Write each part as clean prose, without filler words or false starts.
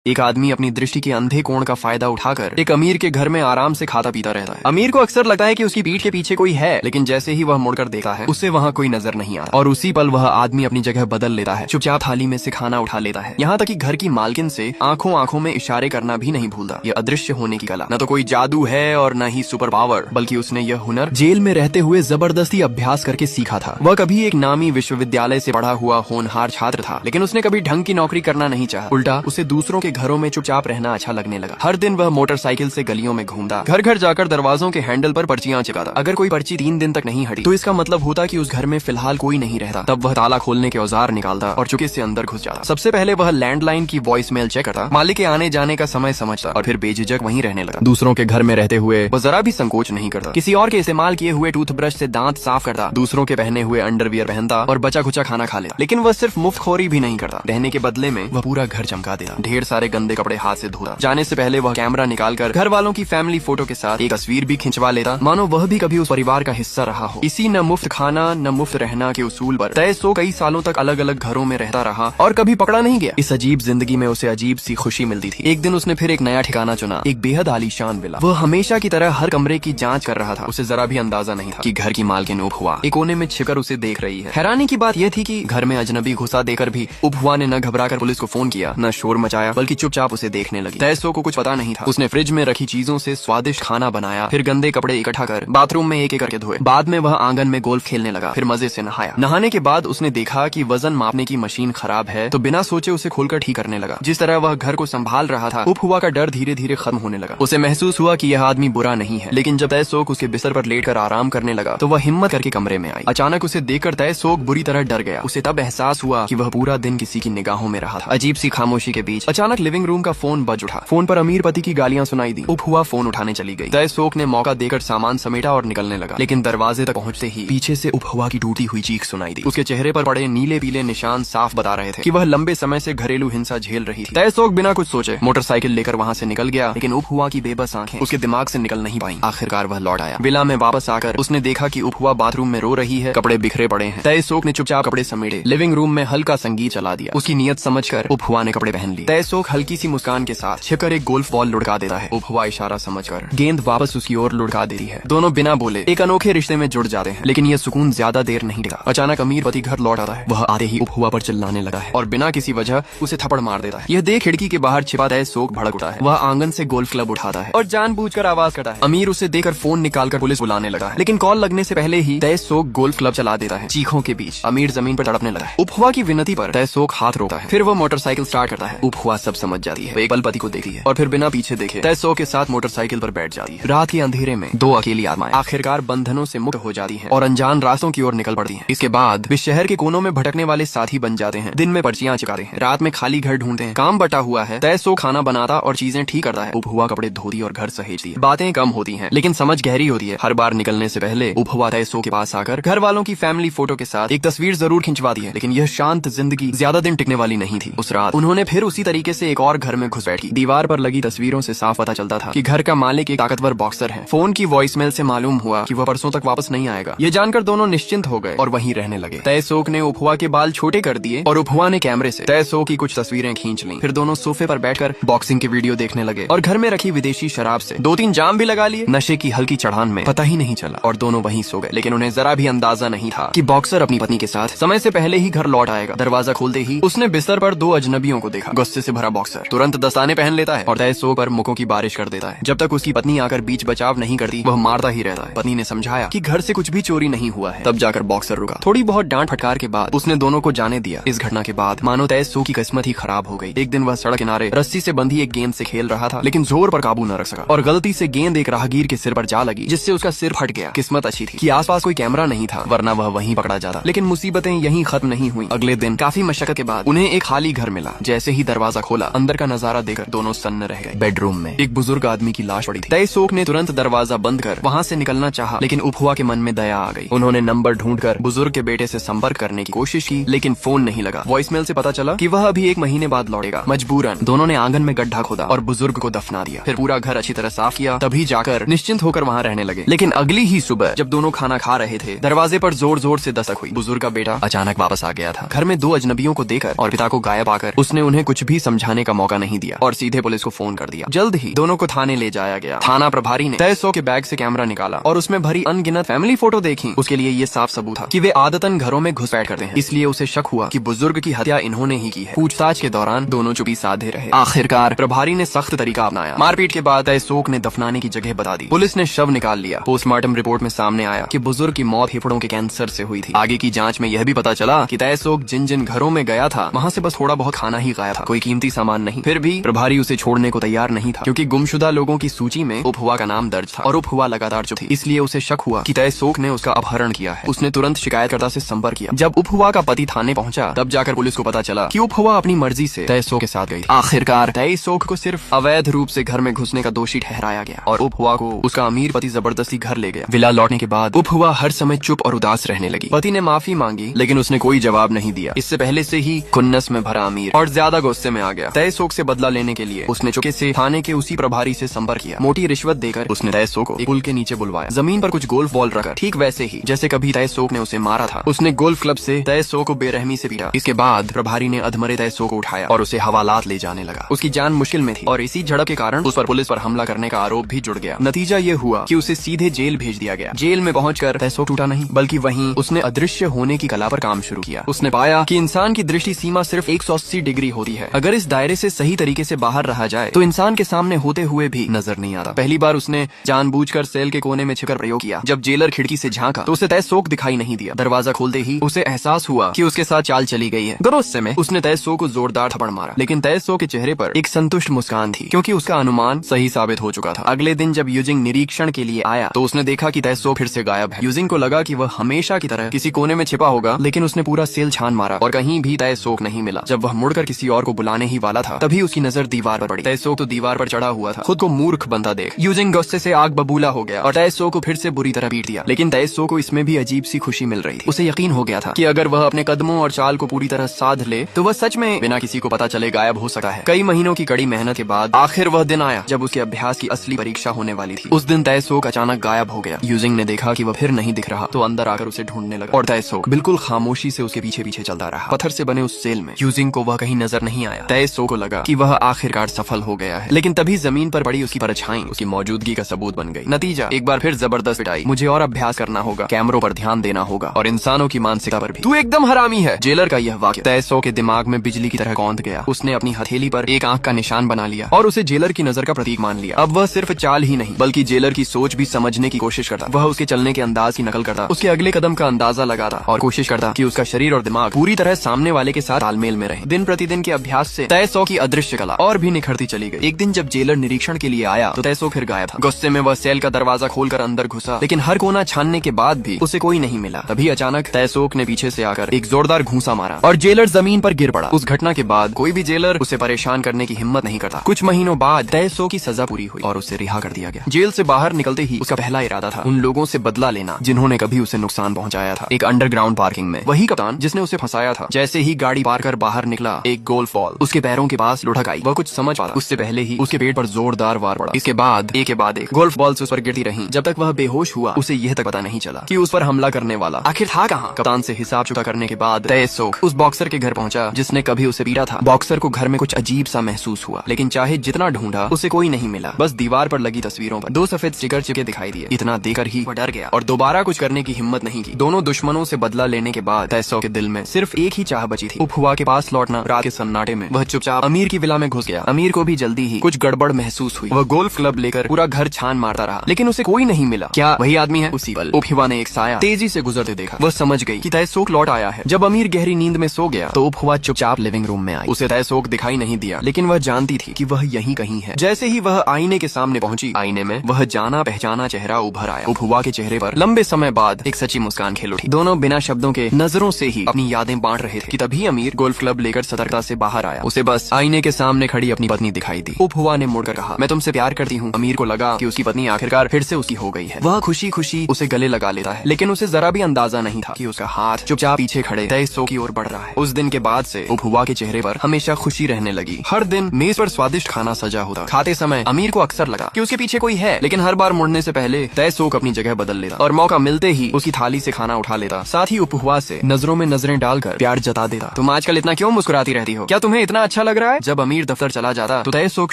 एक आदमी अपनी दृष्टि के अंधे कोण का फायदा उठाकर एक अमीर के घर में आराम से खाता पीता रहता है। अमीर को अक्सर लगता है कि उसकी पीठ के पीछे कोई है, लेकिन जैसे ही वह मुड़कर देखता है उसे वहाँ कोई नजर नहीं आता और उसी पल वह आदमी अपनी जगह बदल लेता है, चुपचाप थाली में से खाना उठा लेता है। यहाँ तक कि घर की मालकिन से आंखों आंखों में इशारे करना भी नहीं भूलता। यह अदृश्य होने की कला न तो कोई जादू है और न ही सुपर पावर, बल्कि उसने यह हुनर जेल में रहते हुए जबरदस्ती अभ्यास करके सीखा था। वह कभी एक नामी विश्वविद्यालय से पढ़ा हुआ होनहार छात्र था, लेकिन उसने कभी ढंग की नौकरी करना नहीं चाहा। उल्टा उसे दूसरों के घरों में चुपचाप रहना अच्छा लगने लगा। हर दिन वह मोटरसाइकिल से गलियों में घूमता, घर घर जाकर दरवाजों के हैंडल पर पर्चियां चिपकाता। अगर कोई पर्ची 3 दिन तक नहीं हटी तो इसका मतलब होता कि उस घर में फिलहाल कोई नहीं रहता। तब वह ताला खोलने के औजार निकालता और चुपके से अंदर घुस जाता। सबसे पहले वह लैंडलाइन की वॉइस मेल चेक करता, मालिक के आने जाने का समय समझता और फिर बेझिझक वहीं रहने लगा। दूसरों के घर में रहते हुए वह जरा भी संकोच नहीं करता। किसी और के इस्तेमाल किए हुए टूथब्रश से दांत साफ करता, दूसरों के पहने हुए अंडरवियर पहनता और बचा खुचा खाना खा लेता। लेकिन वह सिर्फ मुफ्तखोरी भी नहीं करता, रहने के बदले में वह पूरा घर चमका देता। ढेर सारे गंदे कपड़े हाथ से धोता। जाने से पहले वह कैमरा निकालकर घर वालों की फैमिली फोटो के साथ एक तस्वीर भी खिंचवा लेता, मानो वह भी कभी उस परिवार का हिस्सा रहा हो। इसी न मुफ्त खाना न मुफ्त रहना के उसूल पर तय सो कई सालों तक अलग अलग घरों में रहता रहा और कभी पकड़ा नहीं गया। इस अजीब जिंदगी में उसे अजीब सी खुशी मिलती थी। एक दिन उसने फिर एक नया ठिकाना चुना, एक बेहद आलीशान विला। वह हमेशा की तरह हर कमरे की जांच कर रहा था। उसे जरा भी अंदाजा नहीं था कि घर की मालकिन उपहुआ एक कोने में छिपकर उसे देख रही है। हैरानी की बात यह थी कि घर में अजनबी घुसा देकर भी उपहुआ ने न घबराकर पुलिस को फोन किया, न शोर मचाया, बल्कि चुपचाप उसे देखने लगी। तैसो को कुछ पता नहीं था। उसने फ्रिज में रखी चीजों से स्वादिष्ट खाना बनाया, फिर गंदे कपड़े इकट्ठा कर बाथरूम में एक एक करके धोए। बाद में वह आंगन में गोल्फ खेलने लगा, फिर मजे से नहाया। नहाने के बाद उसने देखा कि वजन मापने की मशीन खराब है, तो बिना सोचे उसे खोलकर ठीक करने लगा। जिस तरह वह घर को संभाल रहा था, उपहुआ का डर धीरे धीरे खत्म होने लगा। उसे महसूस हुआ कि यह आदमी बुरा नहीं है। लेकिन जब तैसोक उसके बिस्तर पर लेटकर आराम करने लगा तो वह हिम्मत करके कमरे में आई। अचानक उसे देखकर तैसोक बुरी तरह डर गया। उसे तब एहसास हुआ कि वह पूरा दिन किसी की निगाहों में रहा था। अजीब सी खामोशी के बीच अचानक लिविंग रूम का फोन बज उठा। फोन पर अमीर पति की गालियां सुनाई दी। उपहुआ फोन उठाने चली गई। तैसोक ने मौका देकर सामान समेटा और निकलने लगा, लेकिन दरवाजे तक पहुंचते ही पीछे से उपहुआ की टूटी हुई चीख सुनाई दी। उसके चेहरे पर पड़े नीले पीले निशान साफ बता रहे थे कि वह लंबे समय से घरेलू हिंसा झेल रही थी। तैसोक बिना कुछ सोचे मोटरसाइकिल लेकर वहां से निकल गया, लेकिन उपहुआ की बेबस आंखें उसके दिमाग से निकल नहीं पाई। आखिरकार वह लौट आया। विला में वापस आकर उसने देखा कि उपहुआ बाथरूम में रो रही है, कपड़े बिखरे पड़े हैं। तैसोक ने चुपचाप कपड़े समेटे, लिविंग रूम में हल्का संगीत चला दिया। उसकी नियत समझकर उपहुआ ने कपड़े पहन लिए। तैसोक हल्की सी मुस्कान के साथ छिपकर एक गोल्फ बॉल लुढ़का देता है। उपहुआ इशारा समझकर गेंद वापस उसकी ओर लुढ़का देती है। दोनों बिना बोले एक अनोखे रिश्ते में जुड़ जाते हैं। लेकिन यह सुकून ज्यादा देर नहीं टिका। अचानक अमीर पति घर लौट आता है। वह आते ही उपहुआ पर चिल्लाने लगा है और बिना किसी वजह उसे थप्पड़ मार देता है। यह देख खिड़की के बाहर छिपा तैसोक भड़क उठा है। वह आंगन से गोल्फ क्लब उठाता है और जानबूझकर आवाज करता है। अमीर उसे देखकर फोन निकालकर पुलिस बुलाने लगा है, लेकिन कॉल लगने से पहले ही तैसोक गोल्फ क्लब चला देता है। चीखों के बीच अमीर जमीन पर तड़पने लगा है। उपहुआ की विनती पर तैसोक हाथ रोकता है। फिर वह मोटरसाइकिल स्टार्ट करता है। उपहुआ सब समझ जाती है। एक पल पति को देखती है और फिर बिना पीछे देखे तैसोक के साथ मोटरसाइकिल पर बैठ जाती है। रात के अंधेरे में दो अकेली आत्माएं आखिरकार बंधनों से मुक्त हो जाती हैं और अनजान रास्तों की ओर निकल पड़ती हैं। इसके बाद वे शहर के कोनों में भटकने वाले साथी बन जाते हैं। दिन में पर्चियां चिपकाते हैं, रात में खाली घर ढूंढते हैं। काम बटा हुआ है। तैसोक खाना बनाता और चीजें ठीक करता है। उपहुआ कपड़े धोती और घर सहेजती है। बातें कम होती हैं, लेकिन समझ गहरी होती है। हर बार निकलने से पहले उपहुआ तैसोक के पास आकर घर वालों की फैमिली फोटो के साथ एक तस्वीर जरूर खिंचवाती है। लेकिन यह शांत जिंदगी ज्यादा दिन टिकने वाली नहीं थी। उस रात उन्होंने फिर उसी तरीके से एक और घर में घुस बैठी। दीवार पर लगी तस्वीरों से साफ पता चलता था कि घर का मालिक एक ताकतवर बॉक्सर है। फोन की वॉइसमेल से मालूम हुआ कि वह परसों तक वापस नहीं आएगा। ये जानकर दोनों निश्चिंत हो गए और वहीं रहने लगे। तैसोक ने उपहुआ के बाल छोटे कर दिए और उपहुआ ने कैमरे से तैसोक की कुछ तस्वीरें खींच ली। फिर दोनों सोफे पर बैठकर बॉक्सिंग की वीडियो देखने लगे और घर में रखी विदेशी शराब से 2-3 जाम भी लगा लिए। नशे की हल्की चढ़ान में पता ही नहीं चला और दोनों वहीं सो गए। लेकिन उन्हें जरा भी अंदाजा नहीं था कि बॉक्सर अपनी पत्नी के साथ समय से पहले ही घर लौट आएगा। दरवाजा खोलते ही उसने बिस्तर पर 2 अजनबियों को देखा। गुस्से से भरा बॉक्सर तुरंत दस्ताने पहन लेता है और तैसोक पर मुखों की बारिश कर देता है। जब तक उसकी पत्नी आकर बीच बचाव नहीं करती वह मारता ही रहता है। पत्नी ने समझाया कि घर से कुछ भी चोरी नहीं हुआ है। तब जाकर बॉक्सर रुका। थोड़ी बहुत डांट फटकार के बाद उसने दोनों को जाने दिया। इस घटना के बाद मानो तैसोक की किस्मत ही खराब हो गई। एक दिन वह सड़क किनारे रस्सी से बंधी एक गेंद से खेल रहा था, लेकिन जोर पर काबू न रख सका और गलती से गेंद एक राहगीर के सिर पर जा लगी, जिससे उसका सिर फट गया। किस्मत अच्छी थी कि आसपास कोई कैमरा नहीं था, वरना वह वहीं पकड़ा जाता। लेकिन मुसीबतें यहीं खत्म नहीं हुई। अगले दिन काफी मशक्कत के बाद उन्हें एक खाली घर मिला। जैसे ही दरवाजा खोला अंदर का नजारा देखकर दोनों सन्न रह गए। बेडरूम में एक बुजुर्ग आदमी की लाश पड़ी थी। तैसोक ने तुरंत दरवाजा बंद कर वहाँ से निकलना चाहा, लेकिन उपहुआ के मन में दया आ गई। उन्होंने नंबर ढूंढकर बुजुर्ग के बेटे से संपर्क करने की कोशिश की, लेकिन फोन नहीं लगा। वॉइसमेल से पता चला कि वह अभी 1 महीने बाद लौटेगा। मजबूरन दोनों ने आंगन में गड्ढा खोदा और बुजुर्ग को दफना दिया। फिर पूरा घर अच्छी तरह साफ किया, तभी जाकर निश्चिंत होकर वहाँ रहने लगे। लेकिन अगली ही सुबह जब दोनों खाना खा रहे थे, दरवाजे पर जोर जोर से दस्तक हुई। बुजुर्ग का बेटा अचानक वापस आ गया था। घर में 2 अजनबियों को देखकर और पिता को गायब आकर उसने उन्हें कुछ भी समझाने बताने का मौका नहीं दिया और सीधे पुलिस को फोन कर दिया। जल्द ही दोनों को थाने ले जाया गया। थाना प्रभारी ने तैसो के बैग से कैमरा निकाला और उसमें भरी अनगिनत फैमिली फोटो देखी। उसके लिए ये साफ सबूत था कि वे आदतन घरों में घुसपैठ करते हैं, इसलिए उसे शक हुआ कि बुजुर्ग की हत्या इन्होंने ही की है। पूछताछ के दौरान दोनों चुप्पी साधे रहे। आखिरकार प्रभारी ने सख्त तरीका अपनाया। मारपीट के बाद तैसोक ने दफनाने की जगह बता दी। पुलिस ने शव निकाल लिया। पोस्टमार्टम रिपोर्ट में सामने आया कि बुजुर्ग की मौत फेफड़ों के कैंसर से हुई थी। आगे की जांच में यह भी पता चला कि तैसोक जिन जिन घरों में गया था वहाँ से बस थोड़ा बहुत खाना ही खाया था, कोई कीमती सामान नहीं। फिर भी प्रभारी उसे छोड़ने को तैयार नहीं था, क्योंकि गुमशुदा लोगों की सूची में उपहुआ का नाम दर्ज था और उपहुआ लगातार चुप थी। इसलिए उसे शक हुआ कि तैसोक ने उसका अपहरण किया है। उसने तुरंत शिकायतकर्ता से संपर्क किया। जब उपहुआ का पति थाने पहुंचा तब जाकर पुलिस को पता चला कि उपहुआ अपनी मर्जी से तैसोक के साथ गई थी। आखिरकार तैसोक को सिर्फ अवैध रूप से घर में घुसने का दोषी ठहराया गया और उपहुआ को उसका अमीर पति जबरदस्ती घर ले गया। विला लौटने के बाद उपहुआ हर समय चुप और उदास रहने लगी। पति ने माफी मांगी लेकिन उसने कोई जवाब नहीं दिया। इससे पहले से ही खुन्नस में भरा अमीर और ज्यादा गुस्से में आ गया। तैसोक से बदला लेने के लिए उसने चुपके से थाने के उसी प्रभारी से संपर्क किया। मोटी रिश्वत देकर उसने तैसोक को एक पुल के नीचे बुलवाया। जमीन पर कुछ गोल्फ बॉल रखकर, ठीक वैसे ही जैसे कभी तैसोक ने उसे मारा था। उसने गोल्फ क्लब से तैसोक को बेरहमी से पीटा। इसके बाद प्रभारी ने अधमरे तैसोक को उठाया और उसे हवालात ले जाने लगा। उसकी जान मुश्किल में थी और इसी झड़प के कारण उस पर पुलिस पर हमला करने का आरोप भी जुड़ गया। नतीजा ये हुआ कि उसे सीधे जेल भेज दिया गया। जेल में पहुंचकर तैसोक टूटा नहीं, बल्कि वहीं उसने अदृश्य होने की कला पर काम शुरू किया। उसने पाया कि इंसान की दृष्टि सीमा सिर्फ 180 डिग्री होती है। अगर इस दायरे से सही तरीके से बाहर रहा जाए तो इंसान के सामने होते हुए भी नजर नहीं आता। पहली बार उसने जानबूझकर सेल के कोने में छिपकर प्रयोग किया। जब जेलर खिड़की से झांका तो उसे तैसोक दिखाई नहीं दिया। दरवाजा खोलते ही उसे एहसास हुआ कि उसके साथ चाल चली गई है। गुस्से में उसने तैसोक को जोरदार थप्पड़ मारा, लेकिन तैसोक के चेहरे पर एक संतुष्ट मुस्कान थी, क्योंकि उसका अनुमान सही साबित हो चुका था। अगले दिन जब यूजिंग निरीक्षण के लिए आया तो उसने देखा कि तैसोक फिर से गायब है। यूजिंग को लगा कि वह हमेशा की तरह किसी कोने में छिपा होगा, लेकिन उसने पूरा सेल छान मारा और कहीं भी तैसोक नहीं मिला। जब वह मुड़कर किसी और को बुलाने ही वाला था तभी उसकी नजर दीवार पर पड़ी। तैसोक तो दीवार पर चढ़ा हुआ था। खुद को मूर्ख बनता देख यूजिंग गुस्से से आग बबूला हो गया और तैसोक को फिर से बुरी तरह पीट दिया। लेकिन तैसोक को इसमें भी अजीब सी खुशी मिल रही थी। उसे यकीन हो गया था कि अगर वह अपने कदमों और चाल को पूरी तरह साध ले तो वह सच में बिना किसी को पता चले गायब हो सकता है। कई महीनों की कड़ी मेहनत के बाद आखिर वह दिन आया जब उसके अभ्यास की असली परीक्षा होने वाली थी। उस दिन तैसोक अचानक गायब हो गया। यूजिंग ने देखा कि वह फिर नहीं दिख रहा तो अंदर आकर उसे ढूंढने लगा और तैसोक बिल्कुल खामोशी से उसके पीछे पीछे चलता रहा। पत्थर से बने उस सेल में यूजिंग को वह कहीं नजर नहीं आया। तैसोक को लगा कि वह आखिरकार सफल हो गया है, लेकिन तभी जमीन पर पड़ी उसकी परछाई उसकी मौजूदगी का सबूत बन गई। नतीजा एक बार फिर जबरदस्त पिटाई। मुझे और अभ्यास करना होगा, कैमरों पर ध्यान देना होगा और इंसानों की मानसिकता पर भी। तू एकदम हरामी है। जेलर का यह वाक्य तैसोक के दिमाग में बिजली की तरह कौंध गया। उसने अपनी हथेली पर एक आंख का निशान बना लिया और उसे जेलर की नजर का प्रतीक मान लिया। अब वह सिर्फ चाल ही नहीं बल्कि जेलर की सोच भी समझने की कोशिश करता। वह उसके चलने के अंदाज की नकल करता, उसके अगले कदम का अंदाजा लगाता और कोशिश करता कि उसका शरीर और दिमाग पूरी तरह सामने वाले के साथ तालमेल में रहे। दिन प्रतिदिन के अभ्यास से तैसोक की अदृश्य कला और भी निखरती चली गई। एक दिन जब जेलर निरीक्षण के लिए आया तो तैसोक फिर गायब था। गुस्से में वह सेल का दरवाजा खोलकर अंदर घुसा, लेकिन हर कोना छानने के बाद भी उसे कोई नहीं मिला। तभी अचानक तैसोक ने पीछे से आकर एक जोरदार घूंसा मारा और जेलर जमीन पर गिर पड़ा। उस घटना के बाद कोई भी जेलर उसे परेशान करने की हिम्मत नहीं करता। कुछ महीनों बाद तैसोक की सजा पूरी हुई और उसे रिहा कर दिया गया। जेल से बाहर निकलते ही उसका पहला इरादा था उन लोगों से बदला लेना जिन्होंने कभी उसे नुकसान पहुंचाया था। एक अंडरग्राउंड पार्किंग में वही कप्तान जिसने उसे फंसाया था, जैसे ही गाड़ी पार कर बाहर निकला एक गोल्फ बॉल उसके पैरों के पास लुढ़क आई। वह कुछ समझ पाता उससे पहले ही उसके पेट पर जोरदार वार पड़ा। इसके बाद एक के बाद एक गोल्फ बॉल्स उस पर गिरती रहीं जब तक वह बेहोश हुआ। उसे यह तक पता नहीं चला कि उस पर हमला करने वाला आखिर था कहाँ। कप्तान से हिसाब चुका करने के बाद तैसोक उस बॉक्सर के घर पहुंचा जिसने कभी उसे पीटा था। बॉक्सर को घर में कुछ अजीब सा महसूस हुआ, लेकिन चाहे जितना ढूंढा उसे कोई नहीं मिला। बस दीवार पर लगी तस्वीरों पर 2 सफेद स्टिकर चिपके दिखाई दिए। इतना देकर ही वह डर गया और दोबारा कुछ करने की हिम्मत नहीं की। दोनों दुश्मनों से बदला लेने के बाद तैसोक के दिल में सिर्फ एक ही चाह बची थी, उपहुआ के पास लौटना। रात के सन्नाटे में वह चुपचाप अमीर की विला में घुस गया। अमीर को भी जल्दी ही कुछ गड़बड़ महसूस हुई। वह गोल्फ क्लब लेकर पूरा घर छान मारता रहा, लेकिन उसे कोई नहीं मिला। क्या वही आदमी है? उसी पल उपहुआ ने एक साया तेजी से गुजरते देखा। वह समझ गई कि तैसोक लौट आया है। जब अमीर गहरी नींद में सो गया तो उपहुआ चुपचाप लिविंग रूम में आई। उसे तैसोक दिखाई नहीं दिया, लेकिन वह जानती थी कि वह यहीं कहीं है। जैसे ही वह आईने के सामने पहुंची, आईने में वह जाना पहचाना चेहरा उभर आया। उपहुआ के चेहरे पर लंबे समय बाद एक सच्ची मुस्कान खेल उठी। दोनों बिना शब्दों के नजरों से ही अपनी यादें बांट रहे थे कि तभी अमीर गोल्फ क्लब लेकर सतर्कता से बाहर आया। उसे बस आईने के सामने खड़ी अपनी पत्नी दिखाई दी। उपहुआ ने मुड़कर कहा, मैं तुमसे प्यार करती हूँ। अमीर को लगा कि उसकी पत्नी आखिरकार फिर से उसकी हो गई है। वह खुशी खुशी उसे गले लगा लेता है, लेकिन उसे जरा भी अंदाजा नहीं था कि उसका हाथ चुपचाप पीछे खड़े तैसोक की ओर बढ़ रहा है। उस दिन के बाद से उपहुआ के चेहरे पर हमेशा खुशी रहने लगी। हर दिन मेज पर स्वादिष्ट खाना सजा होता। खाते समय अमीर को अक्सर लगा कि उसके पीछे कोई है, लेकिन हर बार मुड़ने से पहले तैसोक अपनी जगह बदल लेता और मौका मिलते ही उसकी थाली से खाना उठा लेता। साथ ही उपहुआ से नजरों में नजरें डालकर प्यार जता देता। तुम आजकल इतना क्यों मुस्कुराती रहती हो? क्या तुम्हें इतना अच्छा अच्छा लग रहा है। जब अमीर दफ्तर चला जाता तो तयसुख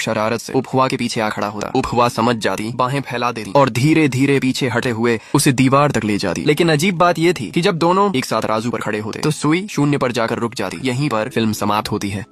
शरारत से उपहुआ के पीछे आ खड़ा होता। उपहुआ समझ जाती, बाहें फैला देती और धीरे धीरे पीछे हटे हुए उसे दीवार तक ले जाती। लेकिन अजीब बात यह थी कि जब दोनों एक साथ राजू पर खड़े होते तो सुई शून्य पर जाकर रुक जाती। यहीं पर फिल्म समाप्त होती है।